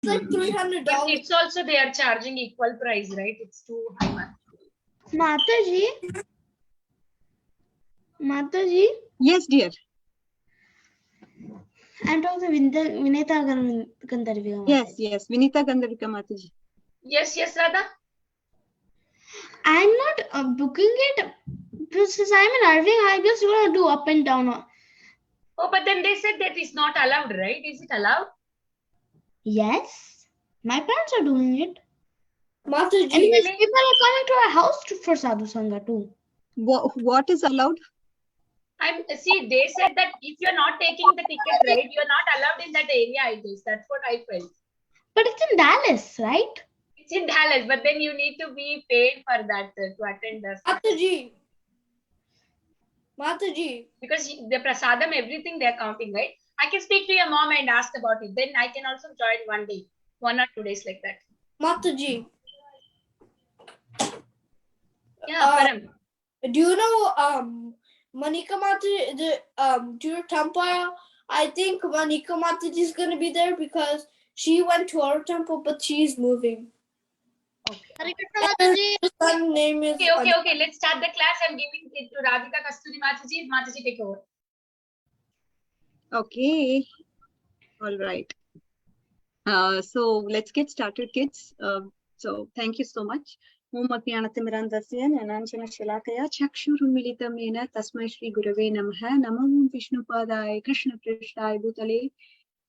like $300. But it's also they are charging equal price, right? It's too high much. Mataji, Yes, dear. I'm talking Vinita Gandharvika. Yes. Vinita Gandharvika Mataji. Yes, Radha. I'm not booking it because I'm in Irving. I just want to do up and down. Oh, but then they said that is not allowed, right? Is it allowed? Yes, my parents are doing it. Mataji. And these people are coming to our house for Sadhu Sangha too. What is allowed? See, they said that if you're not taking the ticket, right, you're not allowed in that area, I guess. That's what I felt. But it's in Dallas, right? It's in Dallas, but then you need to be paid for that to attend the Mataji. because the prasadam, everything they're counting, right? I can speak to your mom and ask about it. Then I can also join 1 day, 1 or 2 days like that. Mataji. Yeah, Param. Do you know Manika Mataji, to your temple? I think Manika Mataji is going to be there because she went to our temple, but she's moving. Okay. Her son's name is Okay. Let's start the class. I'm giving it to Radhika Kasturi Mataji. Mataji, take over. Okay. All right. So let's get started, kids. So thank you so much. Om Apyanatimirandasya Nananchana Shalakaya Chakshurumilitam Yena Tasmai Shri Gurave Namaha Namam Vishnupadaya Krishna Prishtaya Bhutale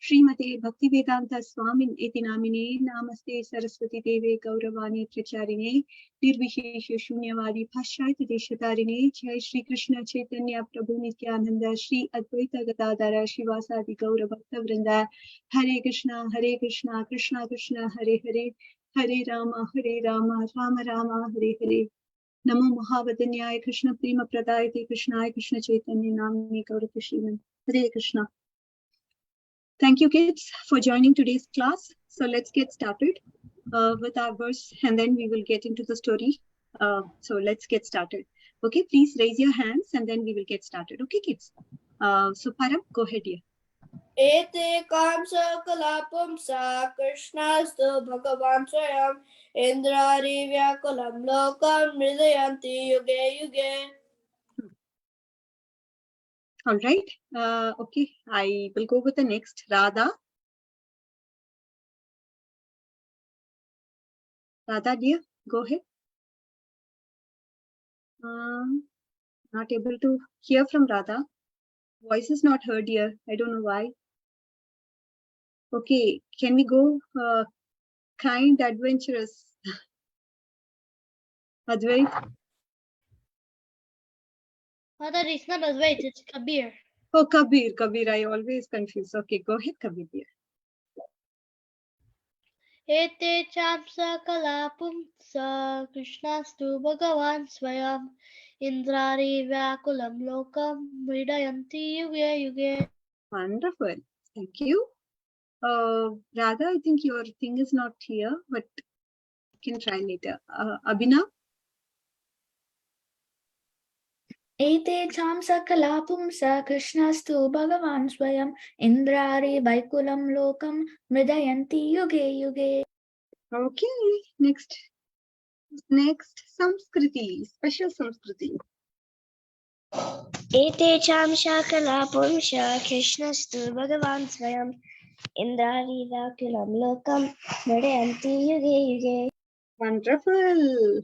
Srimate Bhaktivedanta Swamin Iti Namine Namaste Saraswati Deve Gauravani Pracharine Nirvishesha Shunyavadi Paschaita Deshatarine Jai Shri Krishna Chaitanya Prabhu Nityananda Shri Advaita Gadadara Shivasadi Gauravakta Vrinda Hare Krishna Krishna Krishna Hare Hare Hare Rama Rama Rama Hare Hare Namo Mahavadanyaya Krishna Prema Pradayate Krishnaya Krishna Chaitanya Namine Gaurakrishnan Hare Krishna. Thank you, kids, for joining today's class. So let's get started with our verse and then we will get into the story. So let's get started. Okay, please raise your hands and then we will get started. Okay, kids. So Param, go ahead here. Ete kamsa kalapamsa Krishnastu Bhagavan Swayam Indrari Vyakulam Lokam Hridayanti Yuge Yuge. All right. Okay, I will go with the next. Radha. Radha, dear, go ahead. Not able to hear from Radha. Voice is not heard here. I don't know why. Okay, can we go kind, adventurous? Advait? Mother, it's not Advait, it's Kabir. Oh, Kabir, I always confuse. Okay, go ahead, Kabir, dear. Ete chamsa kalapumsa Krishnastu Bhagavan Swayam Indrari Vyakulam Lokam Hridayanti Yuge Yuge. Wonderful. Thank you. Radha, I think your thing is not here, but you can try later. Abhinav? Ete chamsa kalapumsa Krishnastu Bhagavan Swayam Indrari Vaikulam Lokam Mridayanti Yuge Yuge. Okay, next, Samskriti, special Samskriti. Ete chamsa kalapumsa Krishnastu Bhagavan Swayam Indrari Vakulam Lokam Mridayanti Yuge Yuge. Wonderful.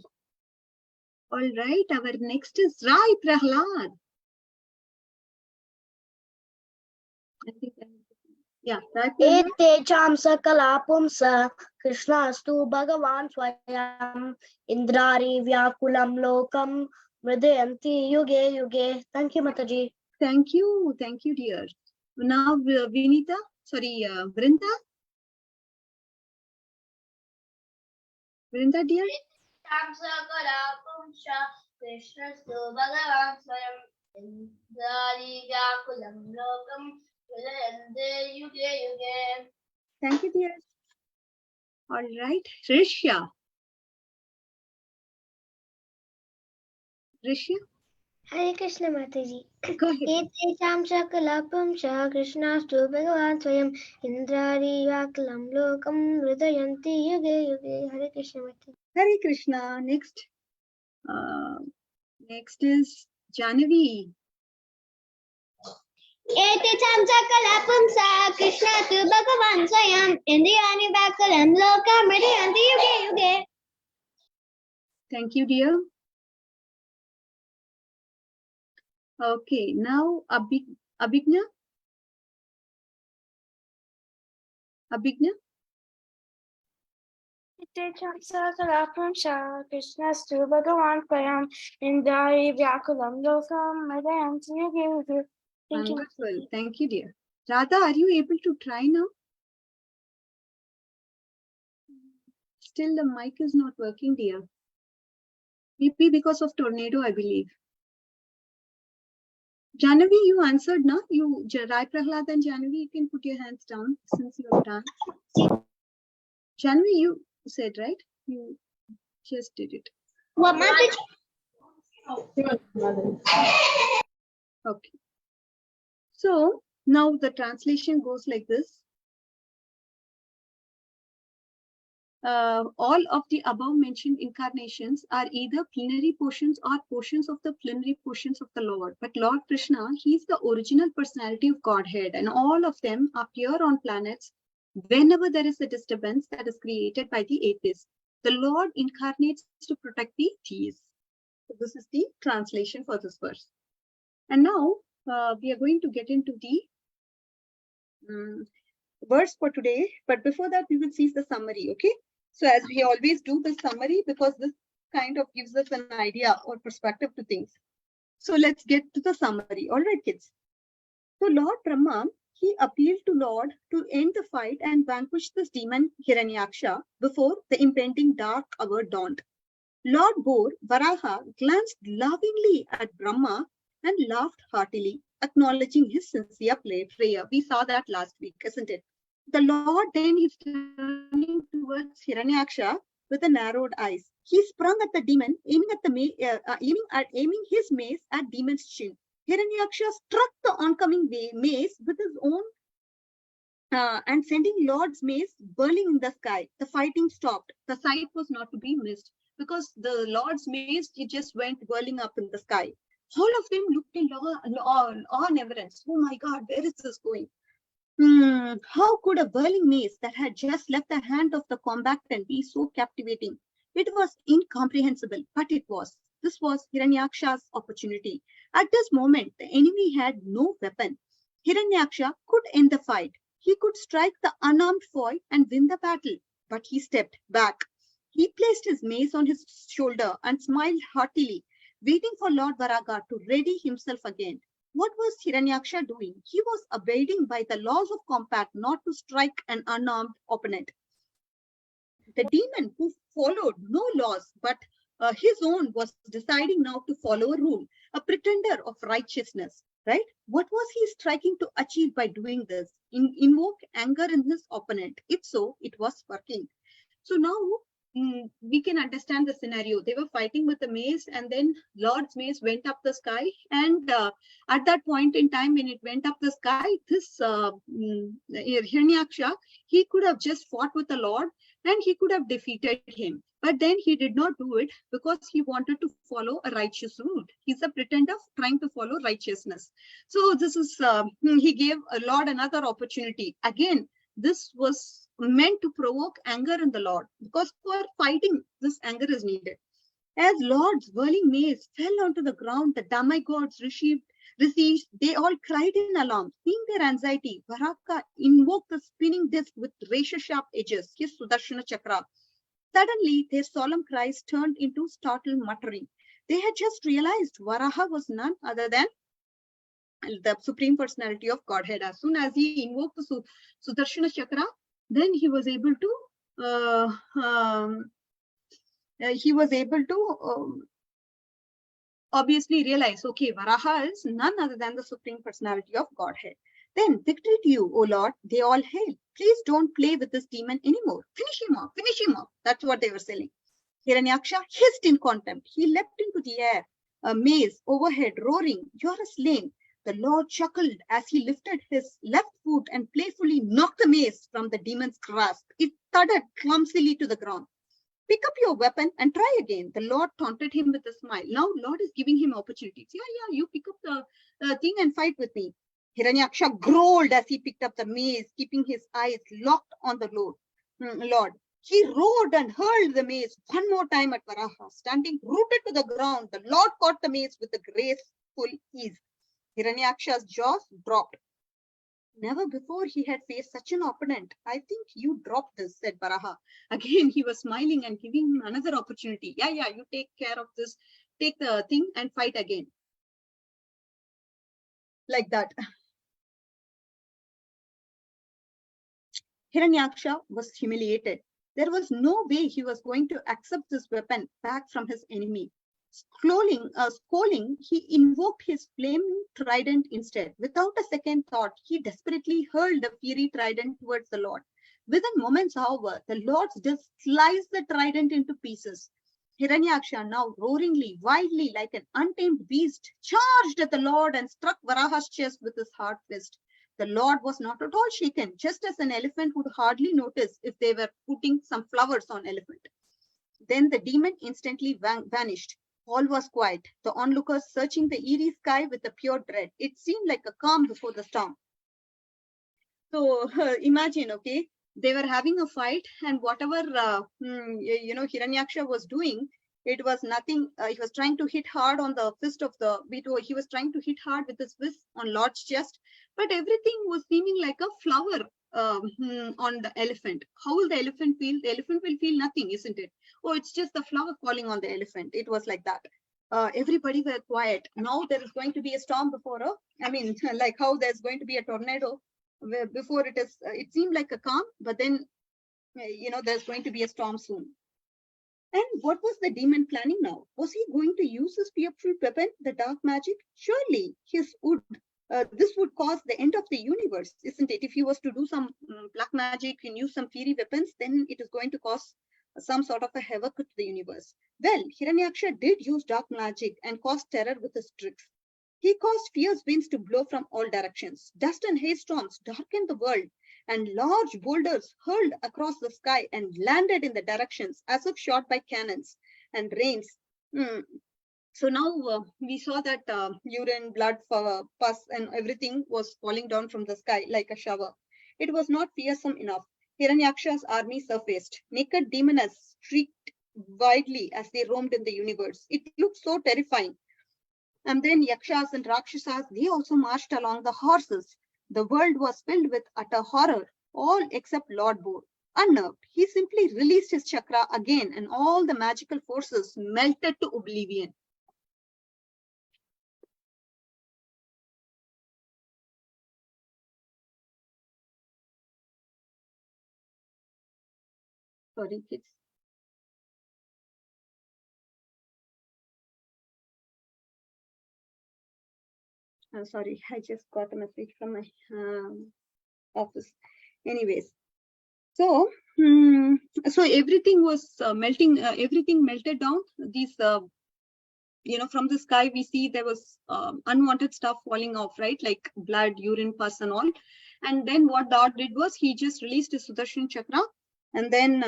All right, our next is Rai Prahlad. Yeah, Rai Prahlad. Ete chamsa kalapumsa Krishnastu Bhagavan Swayam Indrari Vyakulam Lokam Mridayanti Yuge Yuge. Thank you, Mataji. Thank you, dear. Now, Vinita, Vrinda. Vrinda, dear. Chamsa kalapumsa Krishnastu Bhagavan Swayam Indrari Vyakulam Lokam Hridayanti Yuge Yuge. Thank you, dear. All right, Rishya. Hare Krishna Mataji. Go ahead. Etesham sakalapam sha Krishnastu Bhagavan Swayam Indrari Vakalam Lokam Hridayanti Yuge Yuge. Hare Krishna Mataji. Hare Krishna. Next is Janavi. Etecham sakalapam sa Krishnastu Bhagavan Swayam Indriyani Vakalam Lokam Hridayanti Yuge Yuge. Thank you, dear. Okay, now Abhigna. Abhigna. Etesham sakalapam sha Krishnastu Bhagavan Swayam Indari Vyakulam Lokam Hridayanti Yuge Yuge. Thank you. Wonderful. Thank you, dear. Radha, are you able to try now? Still, the mic is not working, dear. Maybe because of tornado, I believe. Janavi, you answered, no? You, Rai Prahlad and Janavi, you can put your hands down since you have done. Janavi, you said, right? You just did it. What Mataji? Okay. So now the translation goes like this. All of the above mentioned incarnations are either plenary portions or portions of the plenary portions of the Lord. But Lord Krishna, he is the original personality of Godhead, and all of them appear on planets whenever there is a disturbance that is created by the atheists. The Lord incarnates to protect the theists. So this is the translation for this verse. And now we are going to get into the verse for today. But before that, we will see the summary, okay? So as we always do the summary, because this kind of gives us an idea or perspective to things. So let's get to the summary. All right, kids. So Lord Brahma, he appealed to Lord to end the fight and vanquish this demon Hiranyaksha before the impending dark hour dawned. Lord Varaha glanced lovingly at Brahma and laughed heartily, acknowledging his sincere prayer. We saw that last week, isn't it? The Lord then is turning towards Hiranyaksha with a narrowed eyes. He sprung at the demon, aiming his mace at demon's chin. Hiranyaksha struck the oncoming mace with his own and sending Lord's mace whirling in the sky. The fighting stopped. The sight was not to be missed because the Lord's mace, it just went whirling up in the sky. All of them looked in awe and reverence. Oh my God, where is this going? How could a whirling mace that had just left the hand of the combatant be so captivating? It was incomprehensible, but it was. This was Hiranyaksha's opportunity. At this moment, the enemy had no weapon. Hiranyaksha could end the fight. He could strike the unarmed foe and win the battle, but he stepped back. He placed his mace on his shoulder and smiled heartily, waiting for Lord Varaga to ready himself again. What was Hiranyaksha doing? He was abiding by the laws of combat not to strike an unarmed opponent. The demon who followed no laws but his own was deciding now to follow a rule, a pretender of righteousness, right? What was he striking to achieve by doing this? Invoke anger in his opponent. If so, it was working. So now we can understand the scenario. They were fighting with the mace, and then Lord's mace went up the sky. And at that point in time, when it went up the sky, this Hiranyaksha, he could have just fought with the Lord and he could have defeated him. But then he did not do it because he wanted to follow a righteous route. He's a pretender trying to follow righteousness. So this is, he gave Lord another opportunity. Again, this was meant to provoke anger in the Lord, because for fighting, this anger is needed. As Lord's whirling mace fell onto the ground, the demigods received, they all cried in alarm. Seeing their anxiety, Varaka invoked the spinning disc with razor-sharp edges, his Sudarshana Chakra. Suddenly, their solemn cries turned into startled muttering. They had just realized Varaha was none other than the Supreme Personality of Godhead. As soon as he invoked the Sudarshana Chakra, then he was able to obviously realize, okay, Varaha is none other than the Supreme Personality of Godhead. Then, victory to you, O Lord, they all hail. Please don't play with this demon anymore. Finish him off, finish him off. That's what they were saying. Hiranyaksha hissed in contempt. He leapt into the air. maze overhead, roaring, "You're a slain." The Lord chuckled as he lifted his left foot and playfully knocked the mace from the demon's grasp. It thudded clumsily to the ground. "Pick up your weapon and try again." The Lord taunted him with a smile. Now Lord is giving him opportunities. Yeah, you pick up the thing and fight with me. Hiranyaksha growled as he picked up the mace, keeping his eyes locked on the Lord. He roared and hurled the mace one more time at Varaha. Standing rooted to the ground, the Lord caught the mace with a graceful ease. Hiranyaksha's jaws dropped. Never before he had faced such an opponent. "I think you dropped this," said Varaha. Again, he was smiling and giving him another opportunity. Yeah, you take care of this. Take the thing and fight again. Like that. Hiranyaksha was humiliated. There was no way he was going to accept this weapon back from his enemy. Scolding, he invoked his flaming trident instead. Without a second thought, he desperately hurled the fiery trident towards the Lord. Within moments, however, the Lord's disc sliced the trident into pieces. Hiranyaksha, now roaringly, wildly like an untamed beast, charged at the Lord and struck Varaha's chest with his hard fist. The Lord was not at all shaken, just as an elephant would hardly notice if they were putting some flowers on elephant. Then the demon instantly vanished. All was quiet, the onlookers searching the eerie sky with a pure dread. It seemed like a calm before the storm. So imagine, okay, they were having a fight, and whatever Hiranyaksha was doing, it was nothing. He was trying to hit hard on the fist of the Vito. He was trying to hit hard with his fist on Lord's chest, but everything was seeming like a flower on the elephant. How will the elephant feel? The elephant will feel nothing, isn't it? Oh, it's just the flower falling on the elephant. It was like that. Everybody were quiet. Now there is going to be a storm before like how there's going to be a tornado. Where before it seemed like a calm, but then there's going to be a storm soon. And what was the demon planning now? Was he going to use his fearful weapon, the dark magic? Surely this would cause the end of the universe, isn't it? If he was to do some black magic and use some fiery weapons, then it is going to cause some sort of a havoc to the universe. Well, Hiranyaksha did use dark magic and caused terror with his tricks. He caused fierce winds to blow from all directions. Dust and hailstorms darkened the world, and large boulders hurled across the sky and landed in the directions as if shot by cannons and rains. So now we saw that urine, blood, pus, and everything was falling down from the sky like a shower. It was not fearsome enough. Hiranyaksha's army surfaced. Naked demonesses shrieked wildly as they roamed in the universe. It looked so terrifying. And then Yakshas and Rakshasas, they also marched along the horses. The world was filled with utter horror, all except Lord Boar. Unnerved, he simply released his chakra again, and all the magical forces melted to oblivion. Sorry, kids. Sorry, I just got a message from my office. Anyways, so everything was melting. Everything melted down. These, from the sky, we see there was unwanted stuff falling off, right? Like blood, urine, pus, and all. And then what Dot did was he just released his Sudarshan Chakra, and then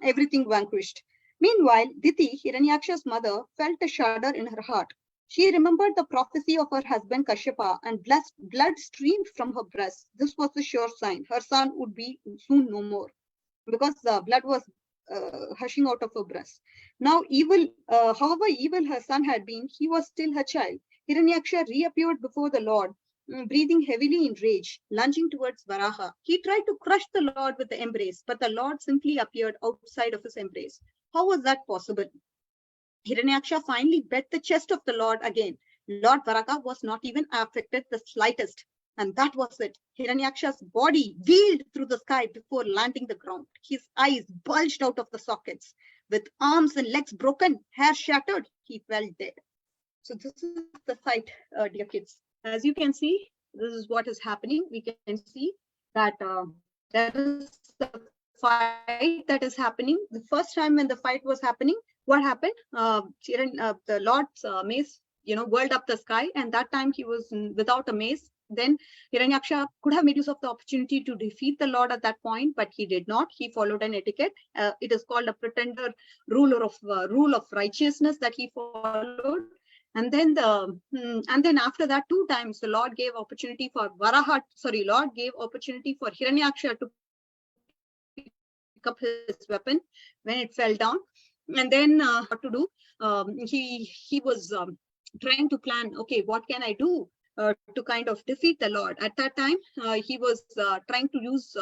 everything vanquished. Meanwhile, Diti, Hiranyaksha's mother, felt a shudder in her heart. She remembered the prophecy of her husband Kashyapa, and blood streamed from her breast. This was the sure sign her son would be soon no more, because the blood was gushing out of her breast. Now, however evil her son had been, he was still her child. Hiranyaksha reappeared before the Lord, breathing heavily in rage, lunging towards Varaha. He tried to crush the Lord with the embrace, but the Lord simply appeared outside of his embrace. How was that possible? Hiranyaksha finally bet the chest of the Lord again. Lord Varaha was not even affected the slightest. And that was it. Hiranyaksha's body wheeled through the sky before landing the ground. His eyes bulged out of the sockets. With arms and legs broken, hair shattered, he fell dead. So this is the sight, dear kids. As you can see, this is what is happening. We can see that there is the fight that is happening. The first time when the fight was happening, what happened? The Lord's mace, whirled up the sky, and that time he was without a mace. Then Hiranyaksha could have made use of the opportunity to defeat the Lord at that point, but he did not. He followed an etiquette. It is called a pretender rule of righteousness that he followed. And then after that, 2 times the Lord gave opportunity for Lord gave opportunity for Hiranyaksha to pick up his weapon when it fell down. And then what to do? He was trying to plan, okay, what can I do to kind of defeat the Lord? At that time, he was trying to use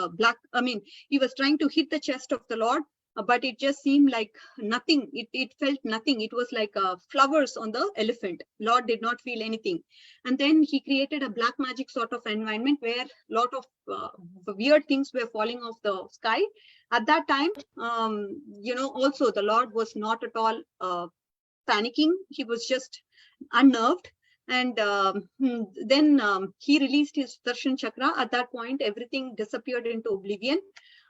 he was trying to hit the chest of the Lord, but it just seemed like nothing. It felt nothing. It was like flowers on the elephant. Lord did not feel anything. And then he created a black magic sort of environment where a lot of weird things were falling off the sky. At that time, also the Lord was not at all panicking. He was just unnerved. And then he released his Darshan Chakra. At that point, everything disappeared into oblivion.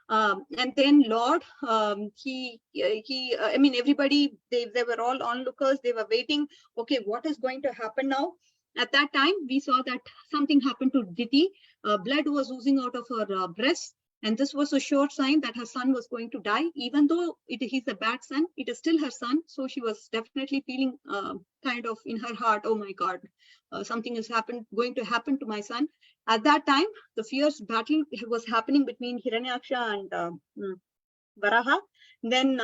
And then Lord, everybody, they were all onlookers. They were waiting. Okay, what is going to happen now? At that time, we saw that something happened to Diti. Blood was oozing out of her breast. And this was a sure sign that her son was going to die. Even though he's a bad son, it is still her son. So she was definitely feeling kind of in her heart, oh my God, something is going to happen to my son. At that time, the fierce battle was happening between Hiranyaksha and Varaha. Then,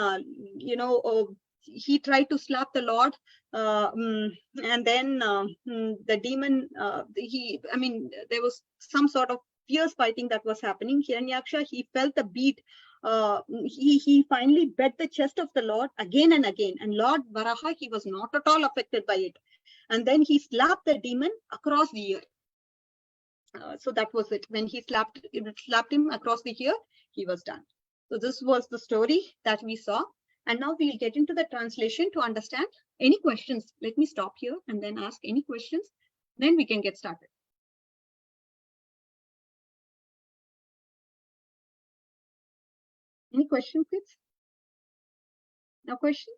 he tried to slap the Lord. And then the demon, there was some sort of fierce fighting that was happening. Hiranyaksha, he felt the beat. He finally bet the chest of the Lord again and again. And Lord Varaha, he was not at all affected by it. And then he slapped the demon across the ear. So that was it. When he slapped him across the ear, he was done. So this was the story that we saw. And now we'll get into the translation to understand. Any questions? Let me stop here and then ask any questions. Then we can get started. Any questions, kids? No questions?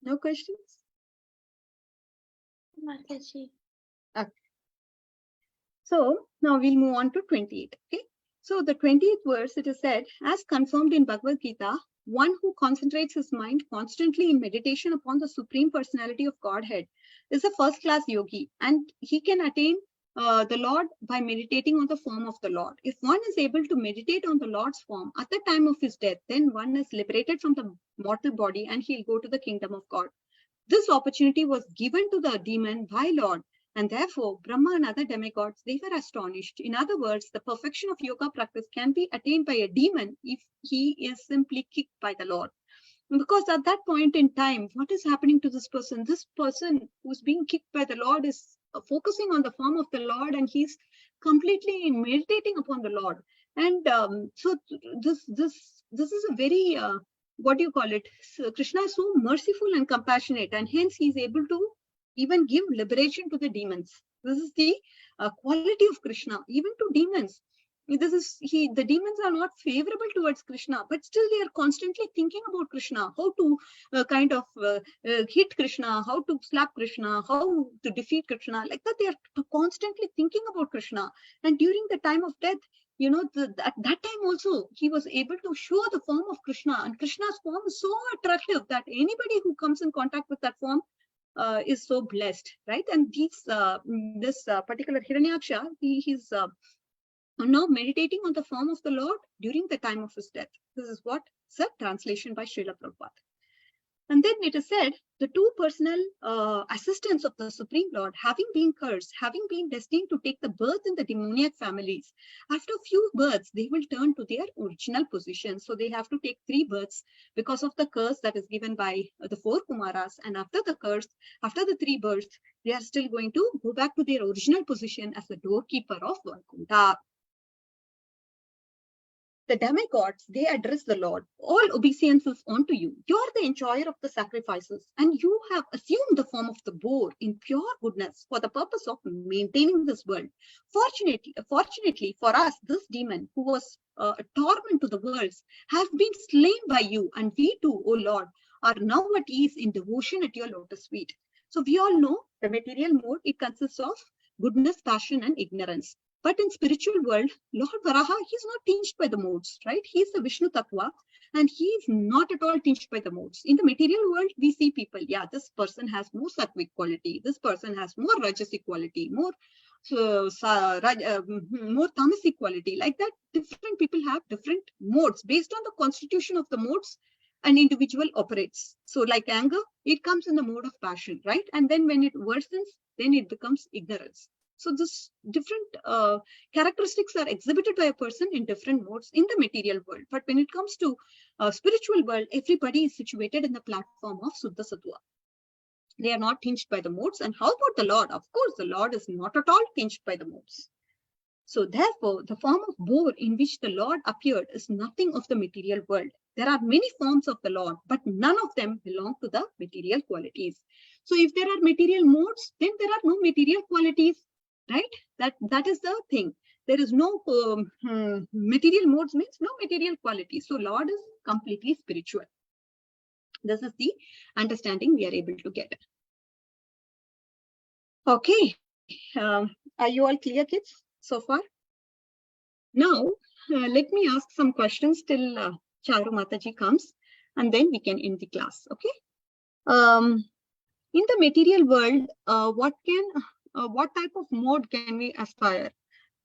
No questions? Mataji. Okay. So now we'll move on to 28. Okay. So the 20th verse, it is said, as confirmed in Bhagavad Gita, one who concentrates his mind constantly in meditation upon the Supreme Personality of Godhead is a first-class yogi, and he can attain the Lord by meditating on the form of the Lord. If one is able to meditate on the Lord's form at the time of his death, then one is liberated from the mortal body and he'll go to the kingdom of God. This opportunity was given to the demon by Lord, and therefore Brahma and other demigods, they were astonished. In other words, the perfection of yoga practice can be attained by a demon if he is simply kicked by the Lord. Because at that point in time, what is happening to this person? This person who's being kicked by the Lord is focusing on the form of the Lord, and he's completely meditating upon the Lord. And so this is a very what do you call it? So Krishna is so merciful and compassionate, and hence he is able to even give liberation to the demons. This is the quality of Krishna, even to demons. The demons are not favorable towards Krishna, but still they are constantly thinking about Krishna, how to hit Krishna, how to slap Krishna, how to defeat Krishna. Like that, they are constantly thinking about Krishna. And during the time of death, at that time also, he was able to show the form of Krishna, and Krishna's form is so attractive that anybody who comes in contact with that form is so blessed, right? And this particular Hiranyaksha, he's now meditating on the form of the Lord during the time of his death. This is what is a translation by Srila Prabhupada. And then it is said, the two personal assistants of the Supreme Lord, having been cursed, having been destined to take the birth in the demoniac families, after a few births, they will turn to their original position. So they have to take 3 births because of the curse that is given by the 4 Kumaras. And after the 3 births, they are still going to go back to their original position as the doorkeeper of Vaikuntha. The demigods, they address the Lord. All obeisance is unto you. You are the enjoyer of the sacrifices, and you have assumed the form of the boar in pure goodness for the purpose of maintaining this world. Fortunately for us, this demon, who was a torment to the worlds, has been slain by you, and we too, O Lord, are now at ease in devotion at your lotus feet. So we all know the material mode, it consists of goodness, passion, and ignorance. But in spiritual world, Lord Varaha, he's not tinged by the modes, right? He's the Vishnu Tattva, and he's not at all tinged by the modes. In the material world, we see people, yeah, this person has more sattvic quality, this person has more rajasic quality, more tamasic quality. Like that, different people have different modes. Based on the constitution of the modes, an individual operates. So like anger, it comes in the mode of passion, right? And then when it worsens, then it becomes ignorance. So this different characteristics are exhibited by a person in different modes in the material world. But when it comes to spiritual world, everybody is situated in the platform of Suddha Sattva. They are not tinged by the modes. And how about the Lord? Of course, the Lord is not at all tinged by the modes. So therefore, the form of boar in which the Lord appeared is nothing of the material world. There are many forms of the Lord, but none of them belong to the material qualities. So if there are material modes, then there are no material qualities, right? That is the thing. There is no material modes means no material qualities. So Lord is completely spiritual. This is the understanding we are able to get. Okay. Are you all clear, kids, so far? Now, let me ask some questions till Charu Mataji comes, and then we can end the class, okay? In the material world, what type of mode can we aspire?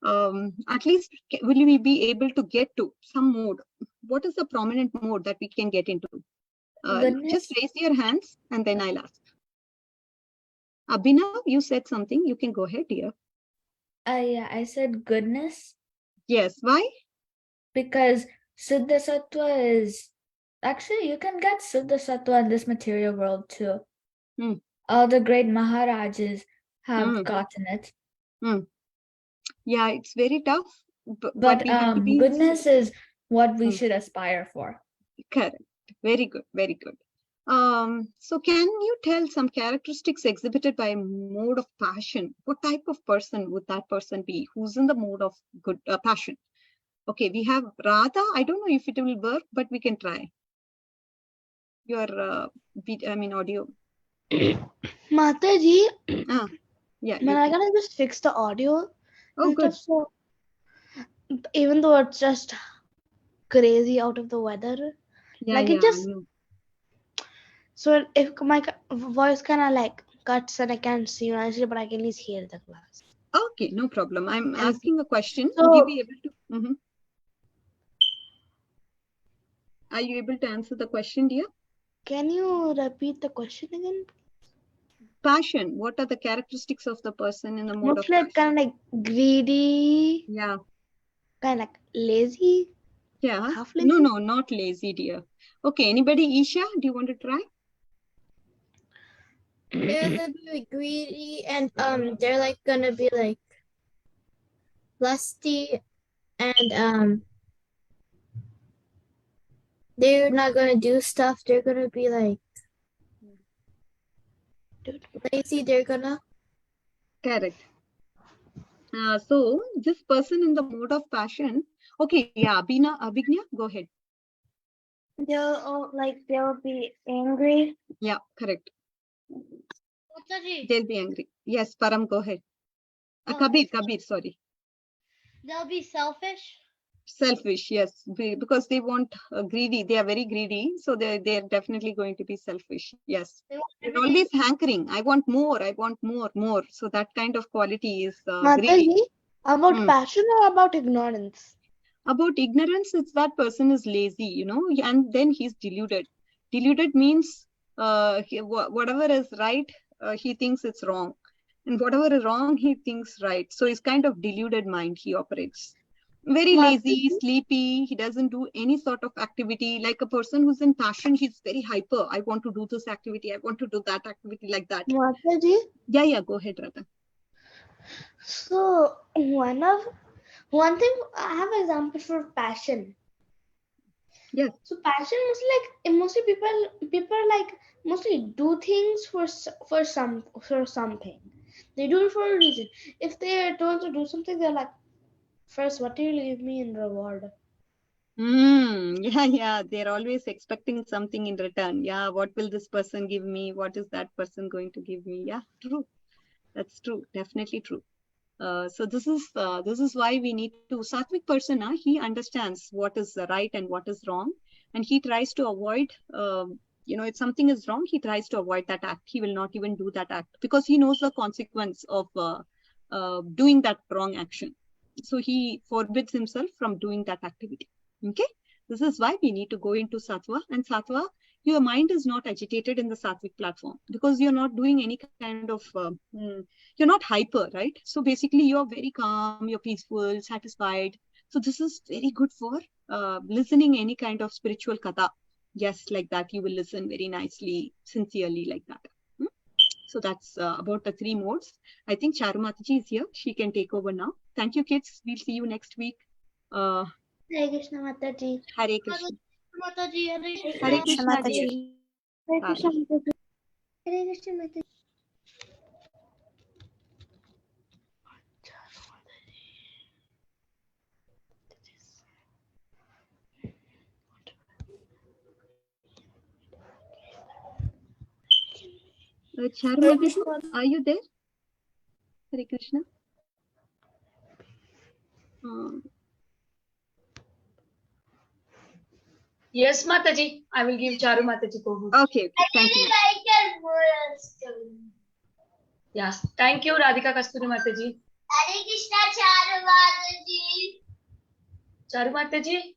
At least, will we be able to get to some mode? What is the prominent mode that we can get into? Just raise your hands, and then I'll ask. Abhinav, you said something. You can go ahead, dear. Yeah, I said goodness. Yes, why? Because Siddha Sattva is actually, you can get Siddha Sattva in this material world too. All the great Maharajas have gotten it. Yeah, it's very tough. But goodness is what we should aspire for. Correct. Very good. Very good. So can you tell some characteristics exhibited by a mode of passion? What type of person would that person be? Who's in the mode of good passion? Okay, we have Radha. I don't know if it will work, but we can try. Your audio. Mataji, yeah. man, I gotta just fix the audio. Oh, good. So, even though it's just crazy out of the weather, it just. So if my voice kind of like cuts and I can't see nicely, but I can at least hear the class. Okay, no problem. I'm asking a question. So, would you be able to? Are you able to answer the question, dear? Can you repeat the question again? Passion. What are the characteristics of the person in the mode Looks of like passion? kind of like greedy. Yeah. Kind of like lazy. Yeah. Half lazy. No, not lazy, dear. Okay, anybody? Isha, do you want to try? They're gonna be like greedy, and they're like gonna be like lusty, and they're not gonna do stuff. They're gonna be like lazy. They're gonna. Correct. So this person in the mode of passion. Okay, yeah, Abhignya, go ahead. They'll be angry. Yeah, correct. They'll be angry. Yes, Param, go ahead. Kabir, sorry. They'll be selfish. Selfish, yes, because they want greedy. They are very greedy, so they're definitely going to be selfish. Yes, they're always hankering. I want more. So that kind of quality is greedy. About passion or about ignorance? About ignorance, it's that person is lazy, and then he's deluded. Deluded means whatever is right, he thinks it's wrong, and whatever is wrong, he thinks right. So it's kind of deluded mind he operates. Very lazy, sleepy. He doesn't do any sort of activity. Like a person who's in passion, he's very hyper. I want to do this activity. I want to do that activity, like that. Mataji? Yeah, go ahead, Radha. So one thing, I have an example for passion. Yes. So passion is like mostly people like mostly do things for something. They do it for a reason. If they are told to do something, they're like, first, what do you give me in reward? Yeah. They're always expecting something in return. Yeah. What will this person give me? What is that person going to give me? Yeah, true. That's true. Definitely true. So this is why we need to Sattvic person. He understands what is right and what is wrong, and he tries to avoid. If something is wrong, he tries to avoid that act. He will not even do that act because he knows the consequence of doing that wrong action. So he forbids himself from doing that activity. Okay, this is why we need to go into Sattva, and Sattva, your mind is not agitated in the Sattvic platform because you're not doing any kind of you're not hyper, right? So basically you're very calm, you're peaceful, satisfied. So this is very good for listening any kind of spiritual katha. Yes, like that you will listen very nicely, sincerely, like that. So that's about the 3 modes. I think Charu Mataji is here. She can take over now. Thank you, kids. We'll see you next week. Hare Krishna Mataji. Hare Krishna. Mataji, Hare Hare Krishna, dear. Hare Bye. Krishna Mataji. Hare Krishna Mataji. Charu Mataji, are you there? Hare Krishna. Yes, Mataji. I will give Charu Mataji co-host. Okay, thank you. Yes. Thank you, Radhika Kasturi Mataji. Hare Krishna Charu Mataji. Charu Mataji.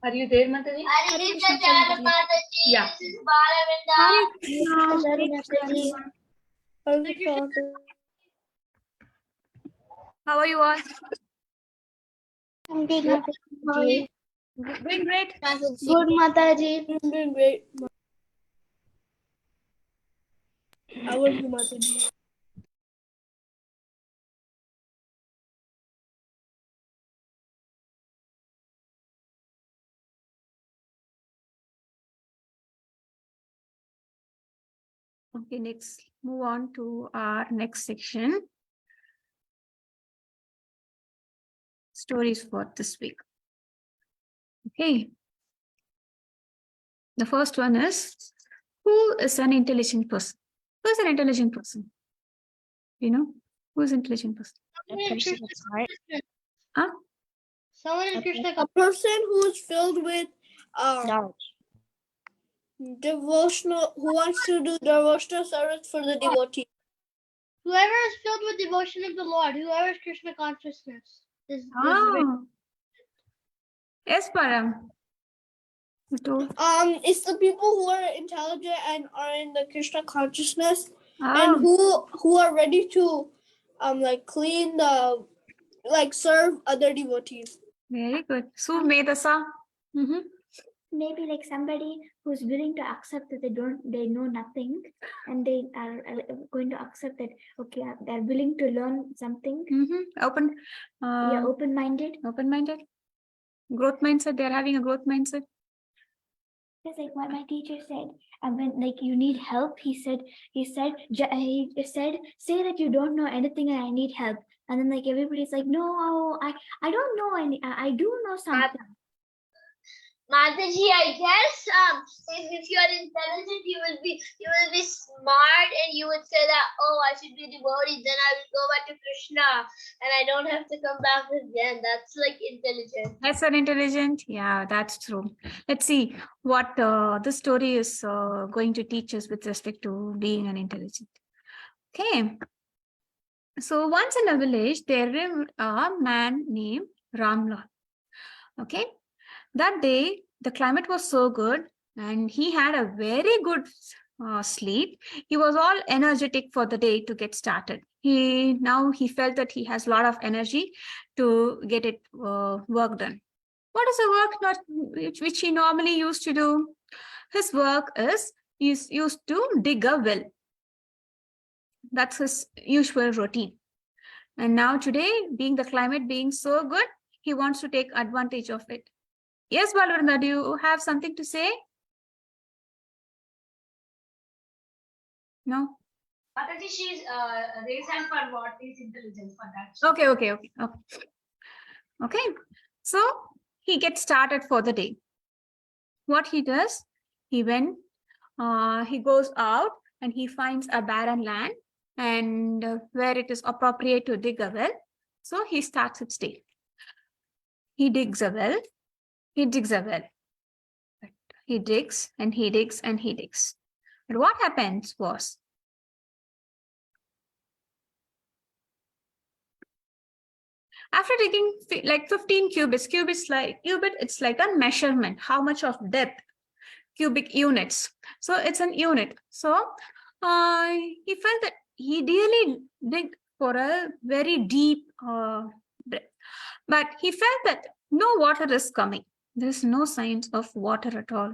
Are you there, Mataji? Hare Krishna Charu Mataji. Yeah. This is Balavinda. How are you all? I'm good, Mataji. Doing great. Good, Mataji. I'm doing great. How are you, Mataji? Okay, next, move on to our next section. Stories for this week. Okay. The first one is, who is an intelligent person? Who is an intelligent person? You know, who is an intelligent person? A person that's smart. Huh? Someone in Krishna A person who is filled with knowledge. devotional, who wants to do devotional service for the devotee. Whoever is filled with devotion of the Lord, whoever is Krishna consciousness, is Yes, Param. It's the people who are intelligent and are in the Krishna consciousness, and who are ready to clean the serve other devotees. Very good. So Medasa. Maybe like somebody who's willing to accept that they know nothing, and they are going to accept that, okay, they're willing to learn something. Open-minded. Open-minded. Growth mindset. They're having a growth mindset. It's like what my teacher said. And when you need help, he said, say that you don't know anything and I need help. And then everybody's like, no, I don't know any. I do know something. Mataji, I guess if you are intelligent, you will be smart, and you would say that, oh, I should be devotee, then I will go back to Krishna, and I don't have to come back again. That's like intelligent. That's an intelligent. Yeah, that's true. Let's see what this story is going to teach us with respect to being an intelligent. Okay. So once in a village, there lived a man named Ramlal. Okay. That day, the climate was so good and he had a very good sleep. He was all energetic for the day to get started. Now he felt that he has a lot of energy to get it work done. What is the work which he normally used to do? His work is he's used to dig a well. That's his usual routine. And now today, the climate being so good, he wants to take advantage of it. Yes, Balvarna, do you have something to say? No? Mataji, she's raised hand for what is intelligence for that. Okay. Okay. So he gets started for the day. What he does, he goes out and he finds a barren land and where it is appropriate to dig a well. So he starts its day. He digs a well. He digs a well. He digs and he digs and he digs. But what happens was, after digging like 15 cubits, it's like a measurement, how much of depth, cubic units. So it's an unit. So he felt that he really digged for a very deep breath. But he felt that no water is coming. There's no signs of water at all.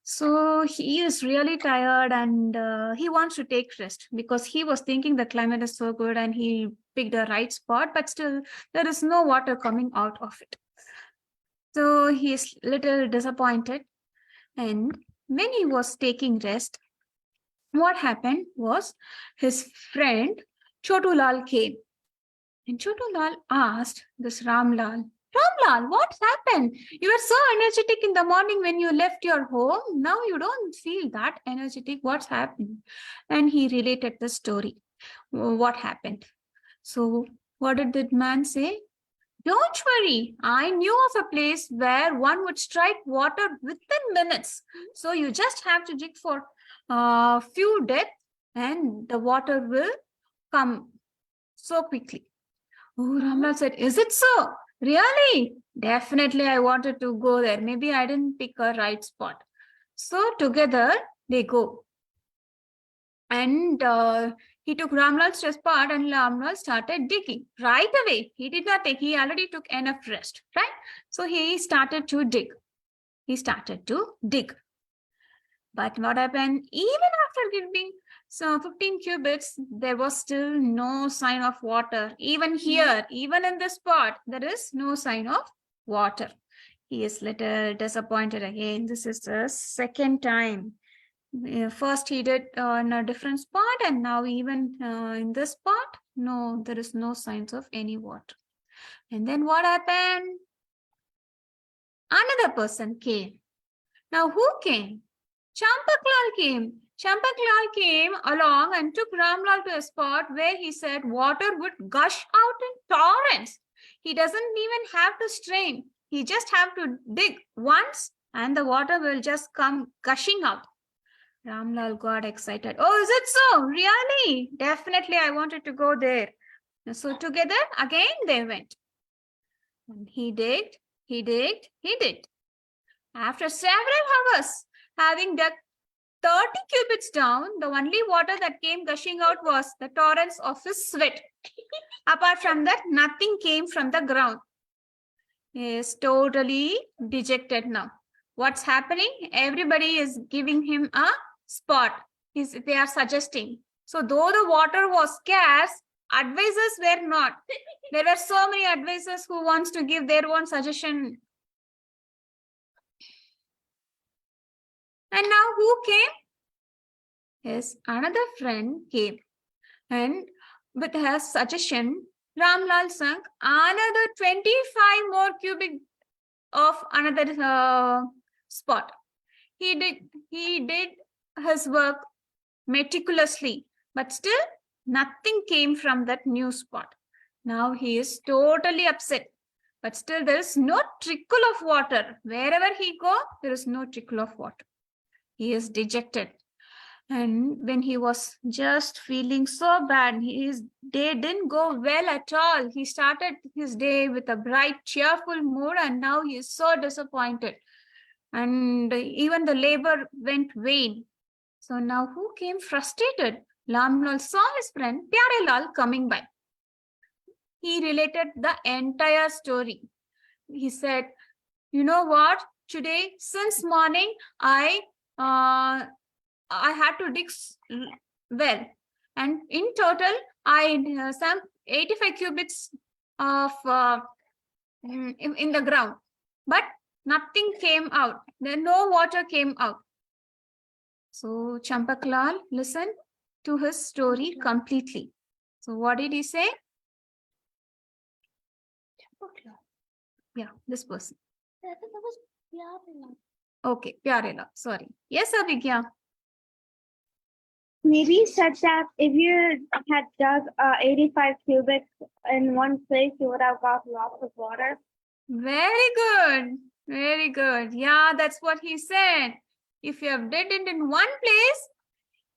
So he is really tired and he wants to take rest because he was thinking the climate is so good and he picked the right spot, but still there is no water coming out of it. So he is little disappointed. And when he was taking rest, what happened was his friend Chotulal came. And Chotulal asked this Ramlal, what's happened? You were so energetic in the morning when you left your home. Now you don't feel that energetic. What's happened? And he related the story. What happened? So what did that man say? Don't worry. I knew of a place where one would strike water within minutes. So you just have to dig for a few depths and the water will come so quickly. Oh, Ramlal said, is it so? Really? Definitely, I wanted to go there. Maybe I didn't pick a right spot. So together they go. And he took Ramlal's spot and Ramlal started digging right away. He did not take, he already took enough rest, right? So he started to dig. But what happened? Even after giving 15 cubits, there was still no sign of water. Even here, even in this spot, there is no sign of water. He is little disappointed again. This is the second time. First he did in a different spot, and now even in this spot, no, there is no signs of any water. And then what happened? Another person came. Now who came? Champaklal came. Champaklal came along and took Ramlal to a spot where he said water would gush out in torrents. He doesn't even have to strain. He just have to dig once and the water will just come gushing out. Ramlal got excited. Oh, is it so? Really? Definitely, I wanted to go there. So together, again, they went. And he digged. After several hours, having dug 30 cubits down, the only water that came gushing out was the torrents of his sweat. Apart from that, nothing came from the ground. He is totally dejected now. What's happening? Everybody is giving him a spot. They are suggesting. So though the water was scarce, advisors were not. There were so many advisors who wants to give their own suggestion. And now who came? Yes, another friend came. And with her suggestion, Ramlal sunk another 25 more cubic of another spot. He did his work meticulously, but still nothing came from that new spot. Now he is totally upset, but still there is no trickle of water. Wherever he goes, there is no trickle of water. He is dejected. And when he was just feeling so bad, his day didn't go well at all. He started his day with a bright, cheerful mood, and now he is so disappointed. And even the labor went vain. So now who came frustrated? Ramlal saw his friend Pyarelal coming by. He related the entire story. He said, you know what? Today, since morning, I had to dig well. And in total, I sunk 85 cubits of in the ground, but nothing came out. Then no water came out. So Champaklal listened to his story completely. So what did he say? Yeah, this person. Okay, Pyarela. Sorry. Yes, Abhigya. Maybe he said that if you had dug 85 cubics in one place, you would have got lots of water. Very good. Very good. Yeah, that's what he said. If you have did it in one place,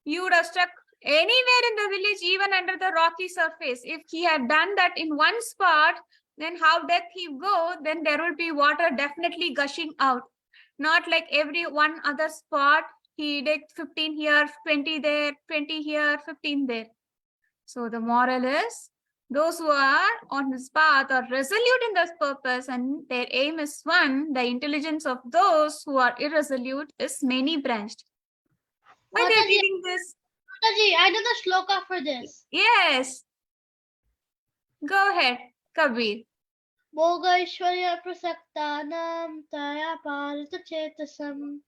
you would have struck anywhere in the village, even under the rocky surface. If he had done that in one spot, then how depth he go, then there will be water definitely gushing out. Not like every one other spot, he did 15 here, 20 there, 20 here, 15 there. So the moral is, those who are on this path are resolute in this purpose and their aim is one. The intelligence of those who are irresolute is many branched. Why they're reading this? Mataji, I know the shloka for this. Yes. Go ahead, Kabir. Bhoga Ishwarya Prasaktanam Taya Parita Chetasam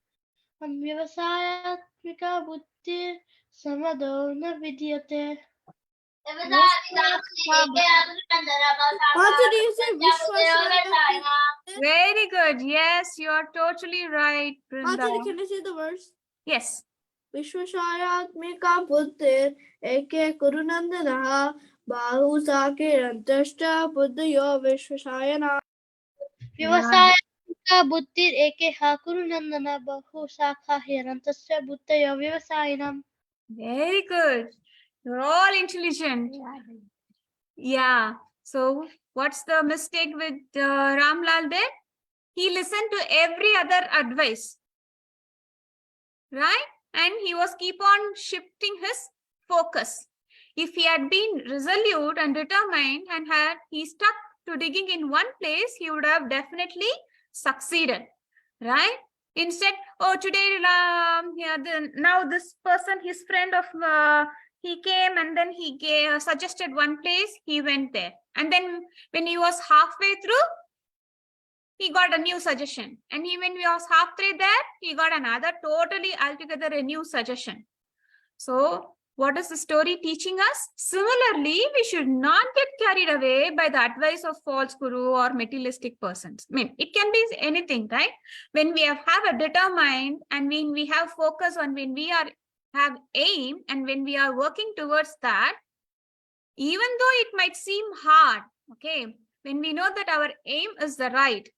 Vyavasayatmika Buddhi Samado Na Vidyate. Very good. Yes, you are totally right, Brinda. Can I say the verse? Yes. Vishwashayatmika buddhir eke kurunandanaha bahu sakirantashta buddhayo vishwashayana. Vyavasayatmika Buddhir Eke Hakuru Nandana Bahu Sakha Hirantasya Buddhayo Vyavasayanam. Very good. You're all intelligent. Yeah. So what's the mistake with Ramlal there? He listened to every other advice. Right? And he was keep on shifting his focus. If he had been resolute and determined and had he stuck to digging in one place, he would have definitely succeeded. Right? Instead, oh, today, now this person, his friend of, he came and then he suggested one place, he went there. And then when he was halfway through, he got a new suggestion. And when he was halfway there, he got another totally altogether a new suggestion. So what is the story teaching us? Similarly, we should not get carried away by the advice of false guru or materialistic persons. I mean, it can be anything, right? When we have a determined and when we have focus on when we have aim and when we are working towards that, even though it might seem hard, okay, when we know that our aim is the right,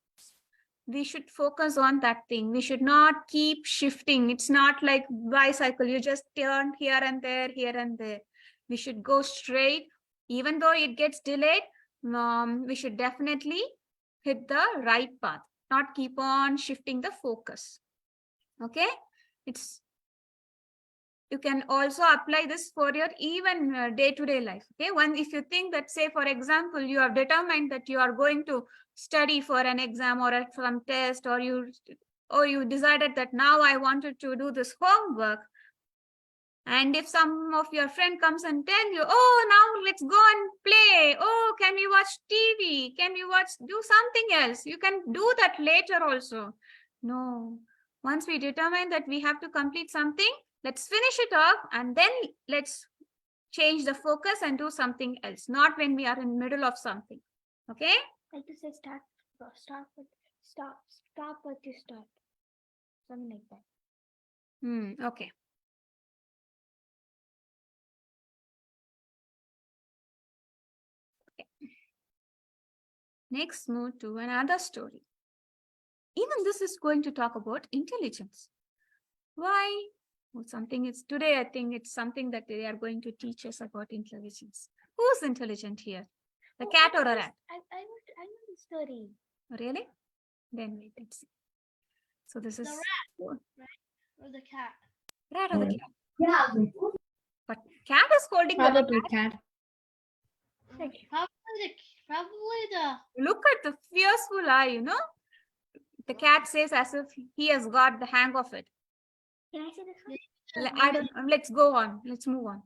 we should focus on that thing. We should not keep shifting. It's not like bicycle. You just turn here and there, here and there. We should go straight. Even though it gets delayed, we should definitely hit the right path, not keep on shifting the focus. Okay? You can also apply this for your even day-to-day life. Okay, if you think that, say, for example, you have determined that you are going to study for an exam or some test, or you decided that now I wanted to do this homework. And if some of your friend comes and tell you, oh, now let's go and play. Oh, can we watch TV? Can we do something else? You can do that later also. No. Once we determine that we have to complete something, let's finish it off and then let's change the focus and do something else. Not when we are in the middle of something. Okay? Like to say stop what you start. Something like that. Okay. Next, move to another story. Even this is going to talk about intelligence. Why? Well, today I think it's something that they are going to teach us about intelligence. Who's intelligent here? The cat or a rat? I know the story. Really? Then wait, let's see. So this is The rat, right? Or the cat? Rat or the cat? Yeah. But cat is holding Probably the cat. Probably the. Look at the fearful eye, The cat says as if he has got the hang of it. Can I say this one? Let's go on. Let's move on.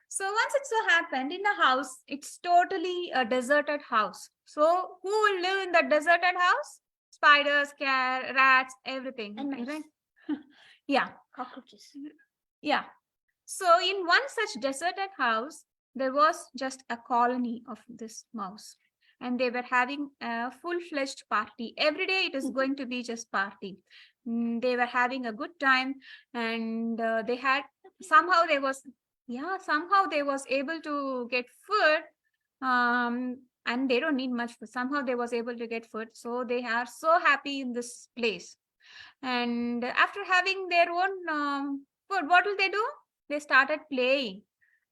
So once it so happened in the house, it's totally a deserted house. So who will live in the deserted house? Spiders, rats, everything. And mice. Right? Yeah. Cockroaches. Yeah. So in one such deserted house, there was just a colony of this mouse. And they were having a full-fledged party. Every day it is going to be just party. They were having a good time, and they had somehow they was able to get food. And they don't need much food. Somehow they was able to get food. So they are so happy in this place. And after having their own food, what will they do? They started playing.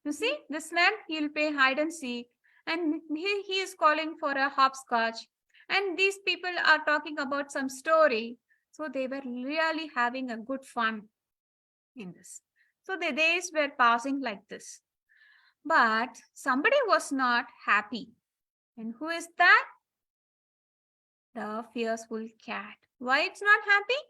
You see, this man, he'll play hide and seek, and he is calling for a hopscotch. And these people are talking about some story. So they were really having a good fun in this. So the days were passing like this. But somebody was not happy. And who is that? The fearful cat. Why it's not happy?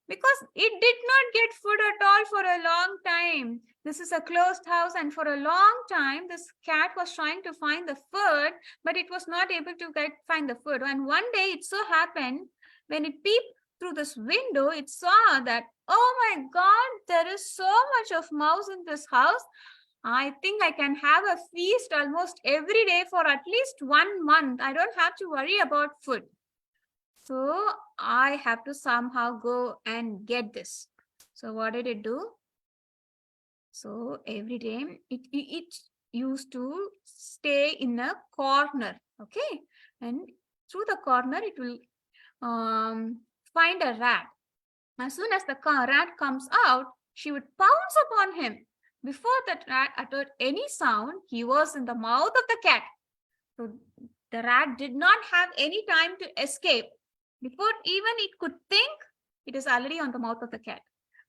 Because it did not get food at all for a long time. This is a closed house, and for a long time, this cat was trying to find the food, but it was not able to find the food. And one day it so happened, when it peeped through this window, it saw that, oh my God, there is so much of mouse in this house. I think I can have a feast almost every day for at least 1 month. I don't have to worry about food. So I have to somehow go and get this. So what did it do? So every day it used to stay in a corner, okay? And through the corner, it will find a rat. As soon as the rat comes out, she would pounce upon him. Before that rat uttered any sound, he was in the mouth of the cat. So the rat did not have any time to escape. Before even it could think, it is already on the mouth of the cat.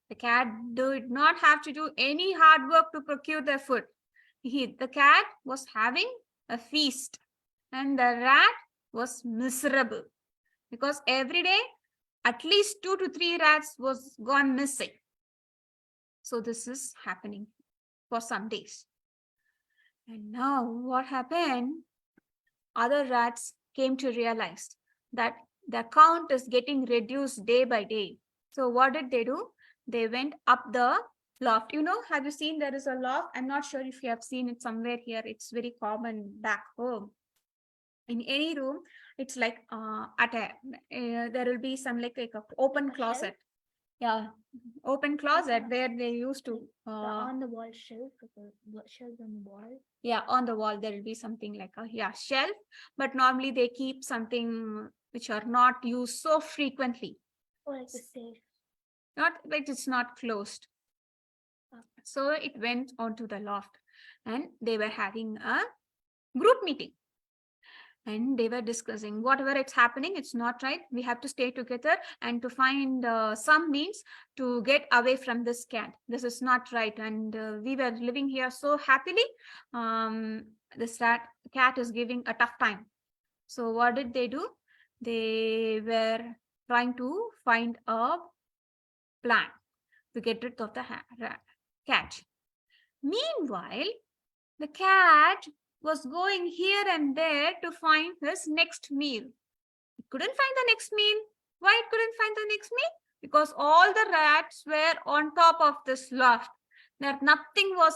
The cat did not have to do any hard work to procure their food. The cat was having a feast, and the rat was miserable because every day at least 2 to 3 rats was gone missing. So this is happening for some days. And now what happened? Other rats came to realize that the count is getting reduced day by day. So what did they do? They went up the loft. You know, have you seen there is a loft? I'm not sure if you have seen it somewhere here. It's very common back home. In any room, it's like there will be some like a open closet. Yeah, open closet where they used to on the wall shelf, shelves on the wall. Yeah, on the wall there will be something like a shelf, but normally they keep something which are not used so frequently. Or like the safe. Not like it's not closed. So it went onto the loft, and they were having a group meeting. And they were discussing whatever it's happening, it's not right. We have to stay together and to find some means to get away from this cat. This is not right. And we were living here so happily. This cat is giving a tough time. So what did they do? They were trying to find a plan to get rid of the cat. Meanwhile, the cat was going here and there to find his next meal. It couldn't find the next meal. Why it couldn't find the next meal? Because all the rats were on top of this loft. That nothing was